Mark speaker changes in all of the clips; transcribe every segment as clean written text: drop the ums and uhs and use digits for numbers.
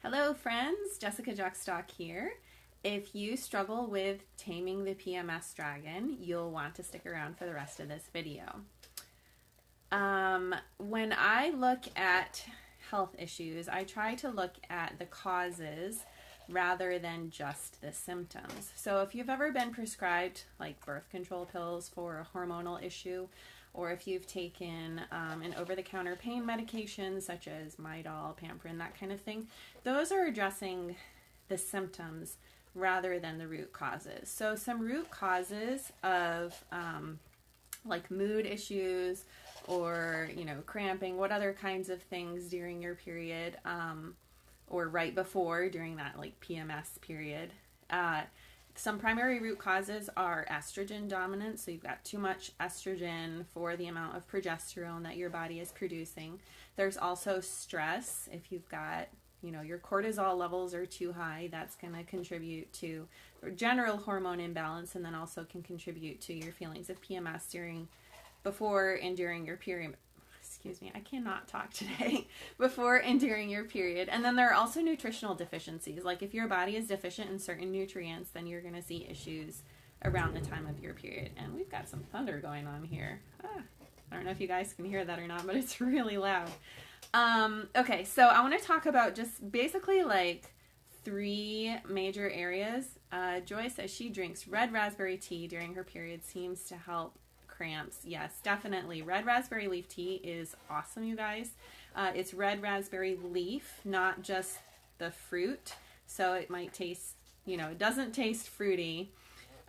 Speaker 1: Hello friends, Jessica Juckstock here. If you struggle with taming the PMS dragon, you'll want to stick around for the rest of this video. When I look at health issues, I try to look at the causes rather than just the symptoms. So if you've ever been prescribed like birth control pills for a hormonal issue, or if you've taken an over-the-counter pain medication such as Midol, Pamprin, that kind of thing, those are addressing the symptoms rather than the root causes. So some root causes of like mood issues or, cramping, what other kinds of things during your period or right before during that like PMS period. Some primary root causes are estrogen dominance, so you've got too much estrogen for the amount of progesterone that your body is producing. There's also stress. If you've got, your cortisol levels are too high, that's going to contribute to general hormone imbalance, and then also can contribute to your feelings of PMS before and during your period. Excuse me, I cannot talk today. Before and during your period. And then there are also nutritional deficiencies. Like if your body is deficient in certain nutrients, then you're going to see issues around the time of your period. And we've got some thunder going on here. I don't know if you guys can hear that or not, but it's really loud. Okay, so I want to talk about just basically like 3 major areas. Joy says she drinks red raspberry tea during her period, seems to help cramps. Yes, definitely. Red raspberry leaf tea is awesome, you guys. It's red raspberry leaf, not just the fruit. So it might taste, it doesn't taste fruity,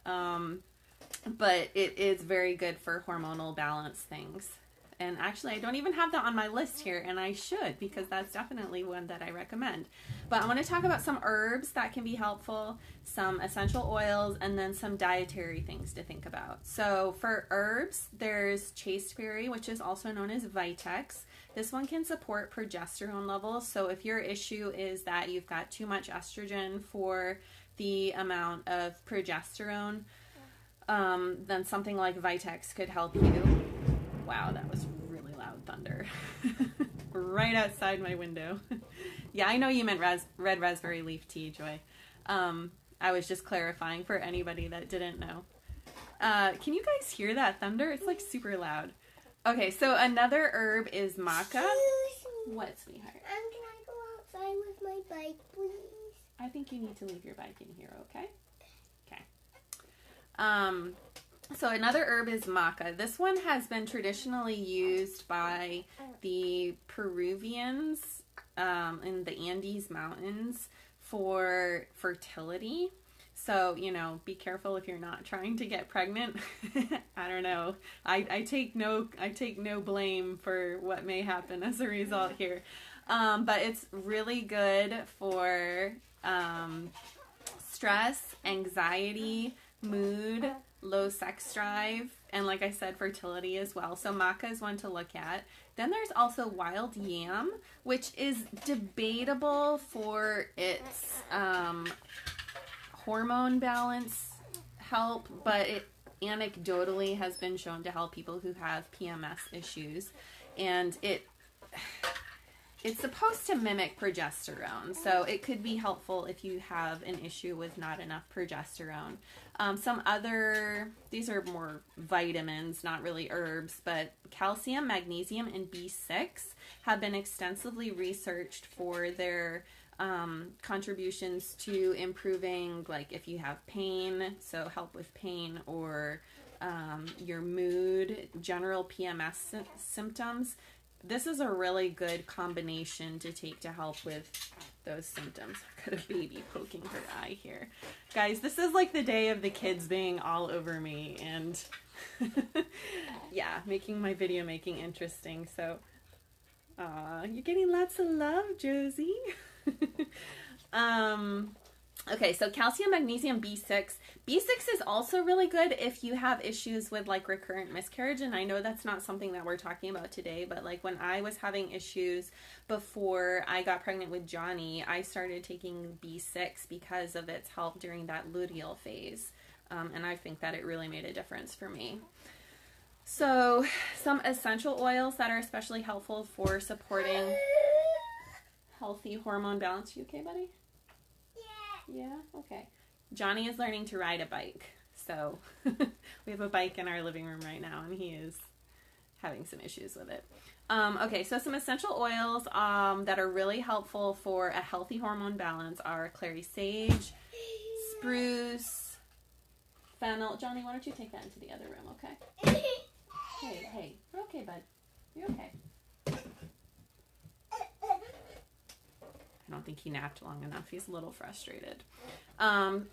Speaker 1: but it is very good for hormonal balance things. And actually, I don't even have that on my list here, and I should, because that's definitely one that I recommend. But I want to talk about some herbs that can be helpful, some essential oils, and then some dietary things to think about. So for herbs, there's chasteberry, which is also known as Vitex. This one can support progesterone levels. So if your issue is that you've got too much estrogen for the amount of progesterone, then something like Vitex could help you. Wow, that was really loud thunder. Right outside my window. Yeah, I know you meant red raspberry leaf tea, Joy. I was just clarifying for anybody that didn't know. Can you guys hear that thunder? It's like super loud. Okay, so another herb is maca. What, sweetheart?
Speaker 2: Can I go outside with my bike, please?
Speaker 1: I think you need to leave your bike in here, okay? Okay. So another herb is maca. This one has been traditionally used by the Peruvians in the Andes Mountains for fertility. So, be careful if you're not trying to get pregnant. I don't know. I take no blame for what may happen as a result here. But it's really good for stress, anxiety, mood, low sex drive, and like I said, fertility as well. So maca is one to look at. Then there's also wild yam, which is debatable for its hormone balance help, but it anecdotally has been shown to help people who have PMS issues. And it's supposed to mimic progesterone, so it could be helpful if you have an issue with not enough progesterone. These are more vitamins, not really herbs, but calcium, magnesium, and B6 have been extensively researched for their contributions to improving, like if you have pain, so help with pain, or your mood, general PMS symptoms. This is a really good combination to take to help with those symptoms. I've got a baby poking her eye here. Guys, this is like the day of the kids being all over me and yeah, making my video making interesting. So, you're getting lots of love, Josie. Okay, so calcium, magnesium, B6. B6 is also really good if you have issues with like recurrent miscarriage, and I know that's not something that we're talking about today, but like when I was having issues before I got pregnant with Johnny, I started taking B6 because of its help during that luteal phase, and I think that it really made a difference for me. So some essential oils that are especially helpful for supporting healthy hormone balance. You okay, buddy?
Speaker 2: Yeah.
Speaker 1: Yeah? Okay. Johnny is learning to ride a bike. So we have a bike in our living room right now, and he is having some issues with it. Okay, so some essential oils that are really helpful for a healthy hormone balance are clary sage, spruce, fennel. Johnny, why don't you take that into the other room, okay? Hey, you're okay, bud. You're okay. I don't think he napped long enough. He's a little frustrated.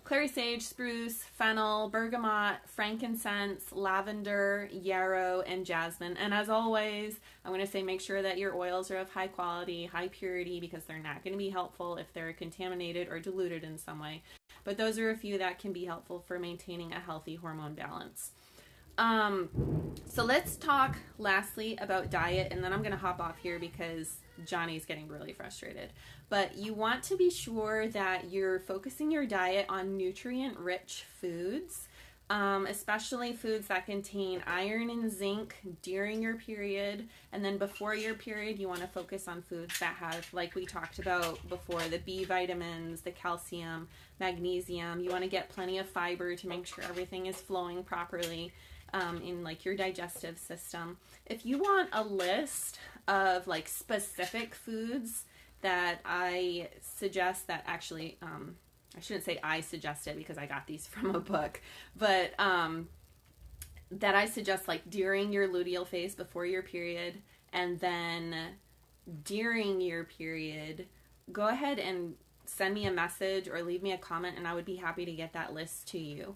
Speaker 1: Clary sage, spruce, fennel, bergamot, frankincense, lavender, yarrow, and jasmine. And as always, I'm going to say make sure that your oils are of high quality, high purity, because they're not going to be helpful if they're contaminated or diluted in some way. But those are a few that can be helpful for maintaining a healthy hormone balance. So let's talk lastly about diet, and then I'm going to hop off here because Johnny's getting really frustrated. But you want to be sure that you're focusing your diet on nutrient-rich foods, especially foods that contain iron and zinc during your period. And then before your period, you want to focus on foods that have, like we talked about before, the B vitamins, the calcium, magnesium. You want to get plenty of fiber to make sure everything is flowing properly in like your digestive system. If you want a list of like specific foods that I suggest, that actually I shouldn't say I suggest it because I got these from a book, but that I suggest like during your luteal phase before your period, and then during your period, go ahead and send me a message or leave me a comment, and I would be happy to get that list to you.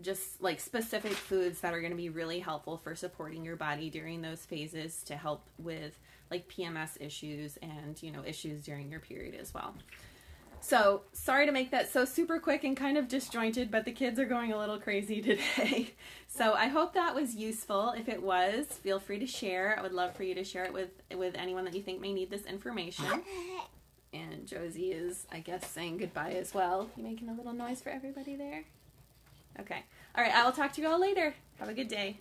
Speaker 1: Just like specific foods that are going to be really helpful for supporting your body during those phases to help with like PMS issues and, you know, issues during your period as well. So sorry to make that so super quick and kind of disjointed, but the kids are going a little crazy today. So I hope that was useful. If it was, feel free to share. I would love for you to share it with anyone that you think may need this information. And Josie is, I guess, saying goodbye as well. You making a little noise for everybody there? Okay. All right. I will talk to you all later. Have a good day.